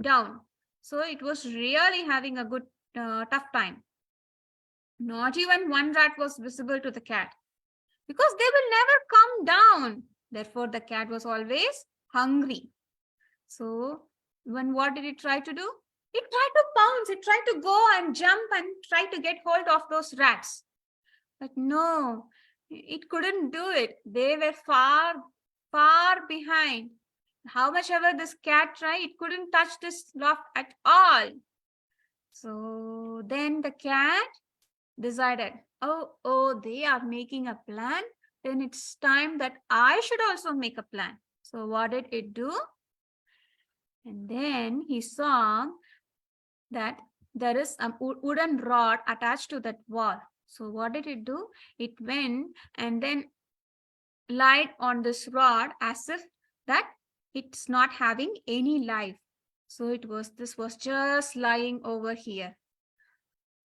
down. So it was really having a good tough time. Not even one rat was visible to the cat, because they will never come down. Therefore, the cat was always hungry. So what did it try to do? It tried to pounce, it tried to go and jump and try to get hold of those rats. But no, it couldn't do it. They were far, far behind. How much ever this cat tried, it couldn't touch this loft at all. So then the cat decided, oh, they are making a plan. Then it's time that I should also make a plan. So what did it do? And then he saw that there is a wooden rod attached to that wall. So what did it do? It went and then lied on this rod as if that it's not having any life. So this was just lying over here.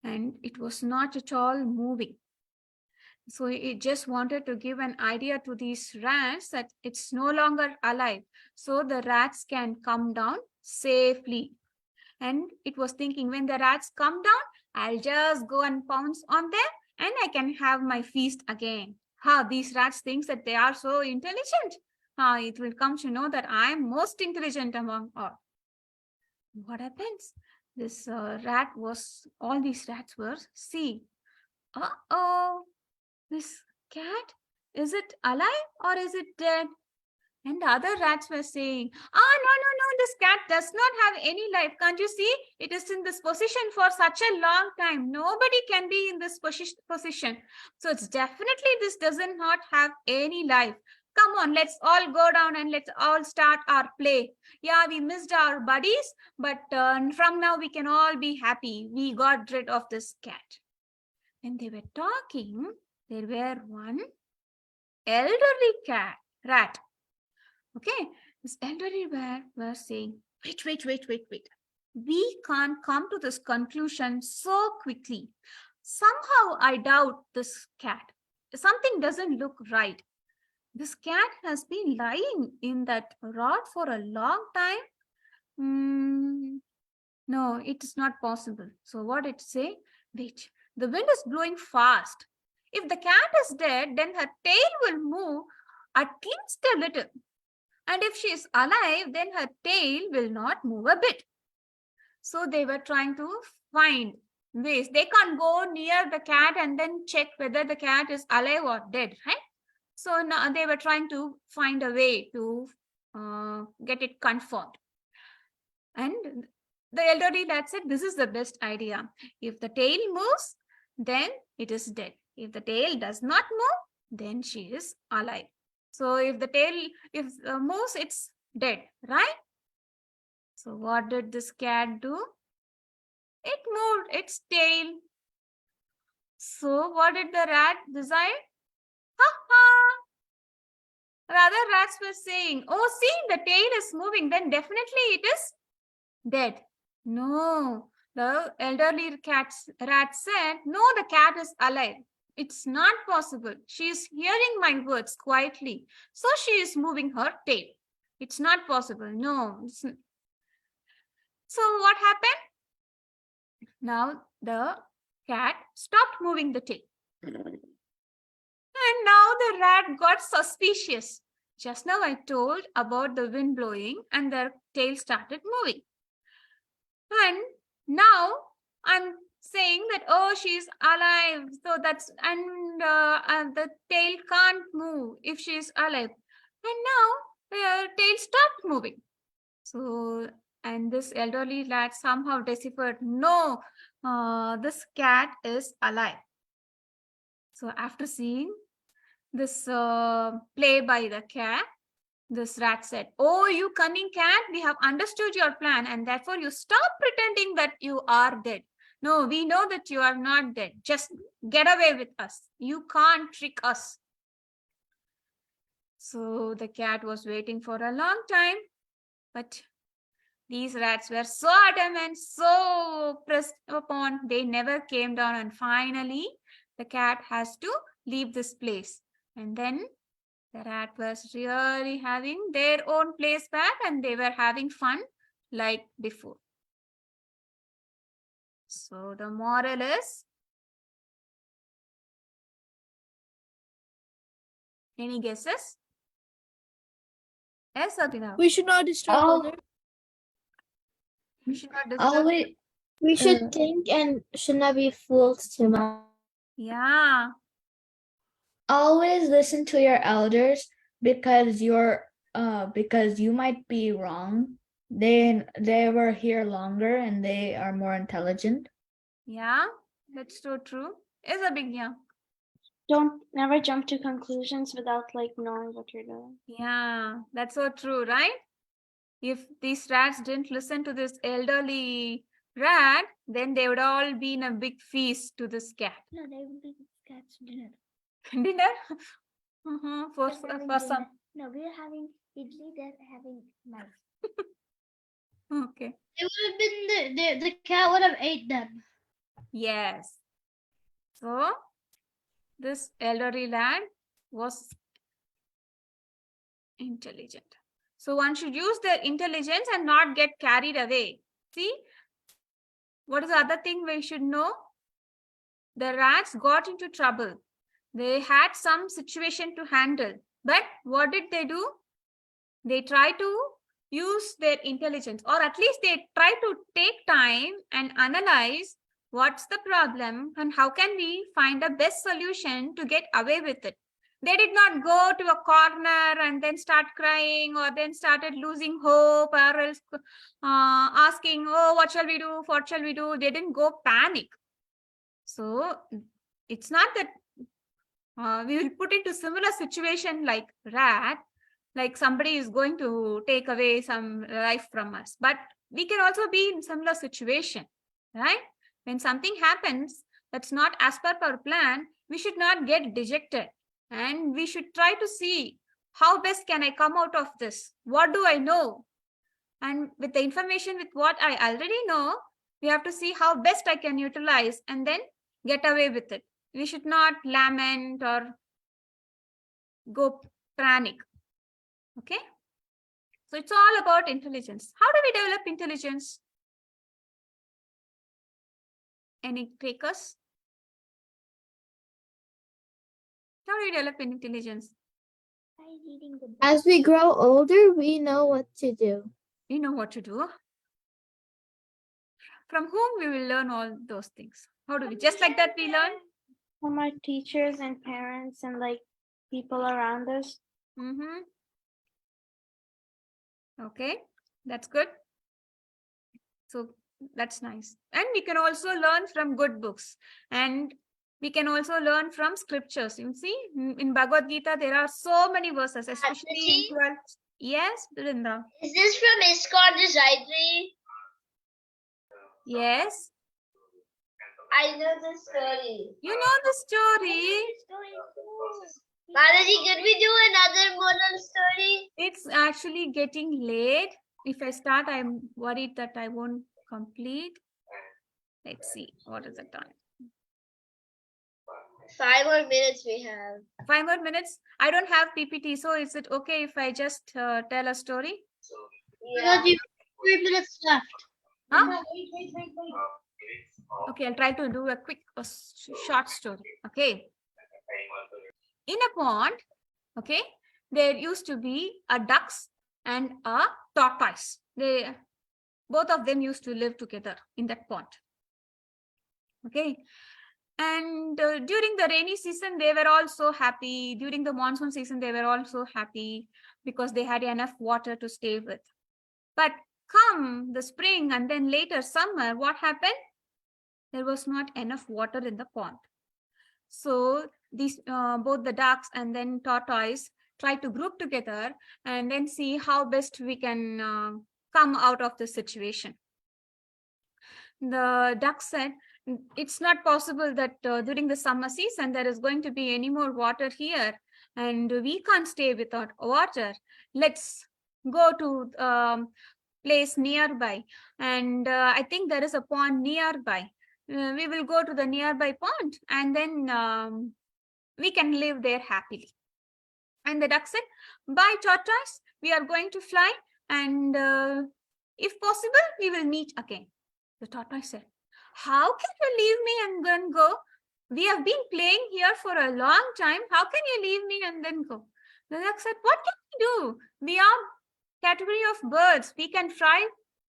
And it was not at all moving. So it just wanted to give an idea to these rats that it's no longer alive. So the rats can come down safely. And it was thinking, when the rats come down, I'll just go and pounce on them and I can have my feast again. These rats think that they are so intelligent. It will come to know that I am most intelligent among all. What happens? This all these rats were, see, uh-oh, this cat, is it alive or is it dead? And the other rats were saying, no, this cat does not have any life. Can't you see? It is in this position for such a long time. Nobody can be in this position. So it's definitely this does not have any life. Come on, let's all go down and let's all start our play. Yeah, we missed our buddies, but from now we can all be happy. We got rid of this cat. When they were talking, there were one elderly rat. Okay, this elderly rat was saying, wait. We can't come to this conclusion so quickly. Somehow I doubt this cat. Something doesn't look right. This cat has been lying in that rod for a long time. No, it is not possible. So what it say? Wait, the wind is blowing fast. If the cat is dead, then her tail will move at least a little. And if she is alive, then her tail will not move a bit. So they were trying to find ways. They can't go near the cat and then check whether the cat is alive or dead, right? So now they were trying to find a way to get it confirmed. And the elderly rat said, this is the best idea. If the tail moves, then it is dead. If the tail does not move, then she is alive. So if the tail moves, it's dead, right? So what did this cat do? It moved its tail. So what did the rat decide? The other rats were saying, oh, see, the tail is moving, then definitely it is dead. No, the elderly rat said, no, the cat is alive. It's not possible. She is hearing my words quietly. So she is moving her tail. It's not possible. No. So what happened? Now the cat stopped moving the tail. And now the rat got suspicious. Just now I told about the wind blowing and the tail started moving. And now I'm saying that, oh, she's alive. So that's, and the tail can't move if she's alive. And now the tail stopped moving. So, and this elderly lad somehow deciphered, no, this cat is alive. So after seeing this play by the cat, this rat said, oh, you cunning cat, we have understood your plan and therefore you stop pretending that you are dead. No, we know that you are not dead. Just get away with us. You can't trick us. So the cat was waiting for a long time, but these rats were so adamant, so pressed upon, they never came down, and finally the cat has to leave this place. And then the rat was really having their own place back and they were having fun like before. So the moral is, any guesses? Yes, Abhinav? We should not disturb others. We should not disturb. We should think and should not be fools too much. Yeah. Always listen to your elders because you might be wrong. They were here longer and they are more intelligent. Yeah, that's so true. Is a big yeah. Don't never jump to conclusions without like knowing what you're doing. Yeah, that's so true, right? If these rats didn't listen to this elderly rat, then they would all be in a big feast to this cat. No, they would be cat's dinner. Dinner? For some. No, we are having idli, they're having rice. Okay. It would have been the cat would have ate them. Yes. So this elderly lad was intelligent. So one should use their intelligence and not get carried away. See, what is the other thing we should know? The rats got into trouble. They had some situation to handle. But what did they do? They try to use their intelligence, or at least they try to take time and analyze what's the problem and how can we find the best solution to get away with it. They did not go to a corner and then start crying or then started losing hope or else asking, oh, what shall we do? What shall we do? They didn't go panic. So it's not that we will put into similar situation like rat, like somebody is going to take away some life from us. But we can also be in similar situation, right? When something happens that's not as per our plan, we should not get dejected. And we should try to see how best can I come out of this? What do I know? And with the information with what I already know, we have to see how best I can utilize and then get away with it. We should not lament or go panic. Okay? So it's all about intelligence. How do we develop intelligence? Any takers? How do we develop intelligence? As we grow older, we know what to do. We know what to do. From whom we will learn all those things? How do we? Just like that we learn? From our teachers and parents and like people around us. Mm-hmm. Okay, that's good. So that's nice. And we can also learn from good books. And we can also learn from scriptures. You see, in Bhagavad Gita, there are so many verses, especially in 12th. Yes, Brinda. Is this from ISKCON Society? Yes. I know the story. You know the story. Mataji, could we do another moral story? It's actually getting late. If I start, I'm worried that I won't complete. Let's see. What is the time? 5 more minutes we have. 5 more minutes. I don't have PPT. So is it okay if I just tell a story? Yeah. 3 minutes left. Huh? Okay, I'll try to do a quick, short story. Okay. In a pond, okay, there used to be a ducks and a tortoise. Both of them used to live together in that pond. Okay. And during the rainy season, they were also happy. During the monsoon season, they were also happy because they had enough water to stay with. But come the spring and then later summer, what happened? There was not enough water in the pond. So these both the ducks and then tortoise try to group together and then see how best we can come out of the situation. The duck said, it's not possible that during the summer season there is going to be any more water here and we can't stay without water. Let's go to place nearby, and I think there is a pond nearby. We will go to the nearby pond and then we can live there happily. And the duck said, by tortoise, we are going to fly, and if possible, we will meet again. The tortoise said, how can you leave me and then go? We have been playing here for a long time. How can you leave me and then go? The duck said, what can we do? We are category of birds. We can fly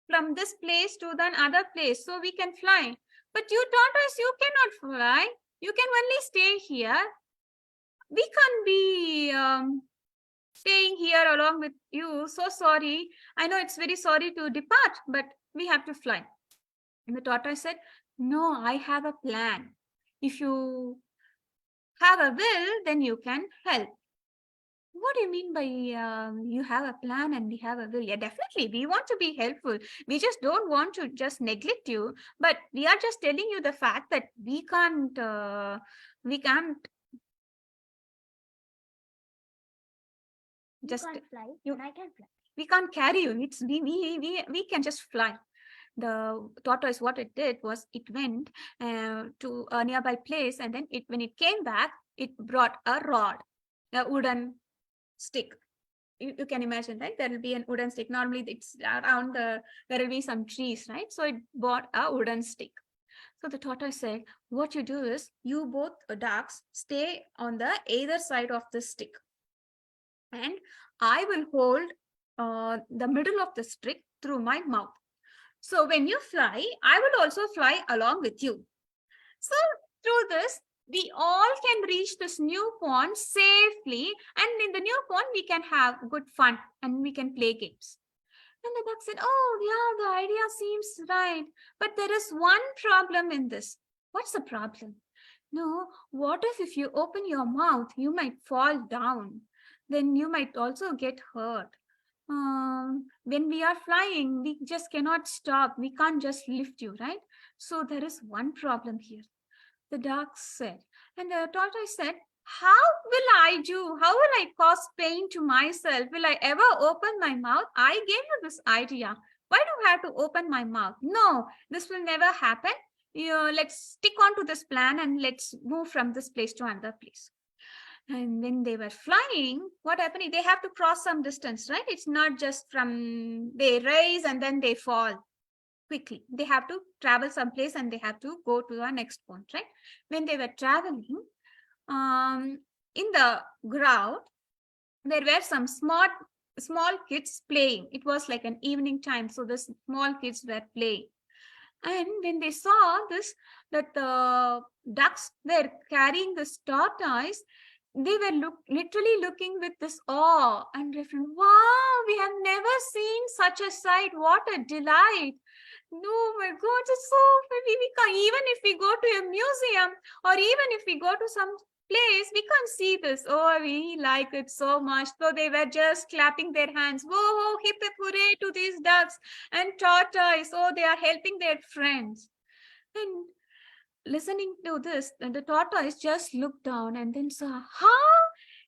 from this place to the other place, so we can fly. But you tortoise, you cannot fly. You can only stay here. We can't be staying here along with you. So sorry. I know it's very sorry to depart, but we have to fly. And the tortoise said, no, I have a plan. If you have a will, then you can help. What do you mean by you have a plan and we have a will? Yeah, definitely. We want to be helpful. We just don't want to just neglect you. But we are just telling you the fact that we can't just can't fly, you- and I can fly. we can't carry you. It's we can just fly. The tortoise, what it did was it went to a nearby place, and then when it came back, it brought a rod, a wooden stick. You can imagine, right? There will be a wooden stick. Normally it's around there will be some trees, right? So it bought a wooden stick. So the tortoise said, what you do is you both ducks stay on the either side of the stick, and I will hold the middle of the stick through my mouth. So when you fly, I will also fly along with you. So through this, we all can reach this new pond safely, and in the new pond, we can have good fun and we can play games. And the duck said, oh yeah, the idea seems right, but there is one problem in this. What's the problem? No, what if you open your mouth, you might fall down. Then you might also get hurt. When we are flying, we just cannot stop. We can't just lift you, right? So there is one problem here. The duck said, and the tortoise said, how will I do? How will I cause pain to myself? Will I ever open my mouth? I gave you this idea. Why do I have to open my mouth? No, this will never happen. Let's stick on to this plan and let's move from this place to another place. And when they were flying, what happened? They have to cross some distance, right? It's not just from they rise and then they fall quickly. They have to travel someplace and they have to go to our next point, right? When they were traveling, in the ground, there were some small kids playing. It was like an evening time, so the small kids were playing. And when they saw this, that the ducks were carrying this tortoise, they were literally looking with this awe and referring, wow, we have never seen such a sight. What a delight. No, my God, it's so funny. We can't, even if we go to a museum or even if we go to some place, we can't see this. Oh, we like it so much. So they were just clapping their hands. Whoa, hip hip hooray to these ducks and tortoise. Oh, they are helping their friends. And listening to this, the tortoise just looked down and then saw,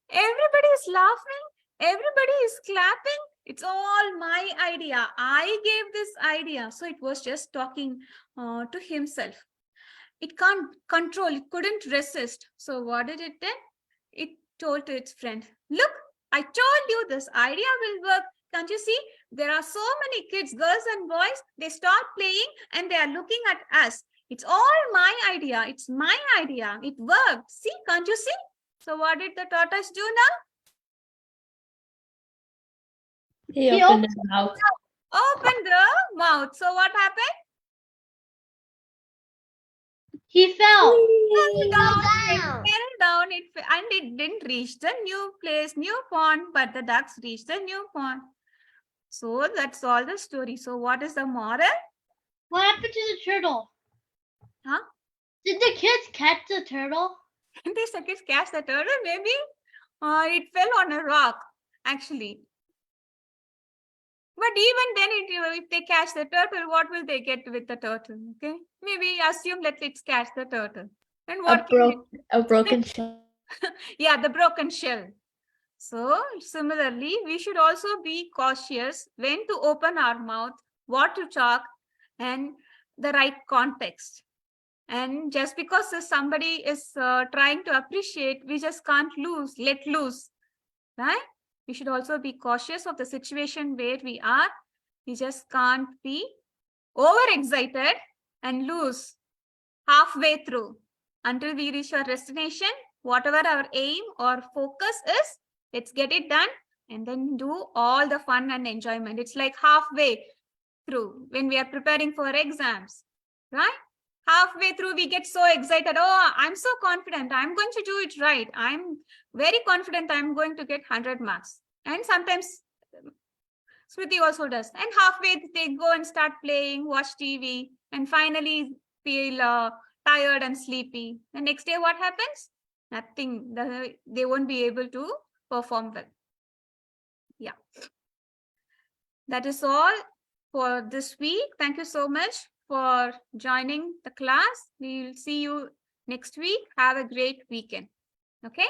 everybody is laughing, everybody is clapping. It's all my idea. I gave this idea. So it was just talking to himself. It can't control, it couldn't resist. So what did it do? It told to its friend, look, I told you this idea will work. Can't you see? There are so many kids, girls and boys, they start playing and they are looking at us. It's all my idea. It's my idea. It worked. See, can't you see? So what did the tortoise do now? He opened his mouth. Opened the mouth. So what happened? He fell. It fell down. And it didn't reach the new place, new pond, but the ducks reached the new pond. So that's all the story. So what is the moral? What happened to the turtle? Huh? Did the kids catch the turtle? Did the kids catch the turtle? Maybe. It fell on a rock, actually. But even then, if they catch the turtle, what will they get with the turtle? Okay, maybe assume that it's catch the turtle. And what a broken shell. Yeah, the broken shell. So similarly, we should also be cautious when to open our mouth, what to talk, and the right context. And just because somebody is trying to appreciate, we just can't let loose, right? We should also be cautious of the situation where we are. We just can't be overexcited and lose halfway through. Until we reach our destination, whatever our aim or focus is, let's get it done and then do all the fun and enjoyment. It's like halfway through when we are preparing for exams, right? Halfway through, we get so excited. Oh, I'm so confident. I'm going to do it right. I'm very confident I'm going to get 100 marks. And sometimes Smriti also does. And halfway, they go and start playing, watch TV, and finally feel tired and sleepy. The next day, what happens? Nothing. They won't be able to perform well. Yeah. That is all for this week. Thank you so much for joining the class. We will see you next week. Have a great weekend. Okay.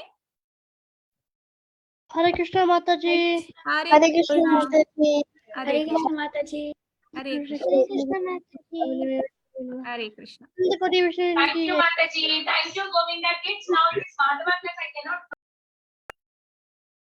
Hare Krishna Mataji. Hare Hare Krishna Krishna. Mataji. Hare Krishna. Mataji. Hare Krishna. Hare Krishna Mataji. Hare Krishna. Thank you, Mataji. Thank you, Govinda. Kids, now it is Madhava class. I cannot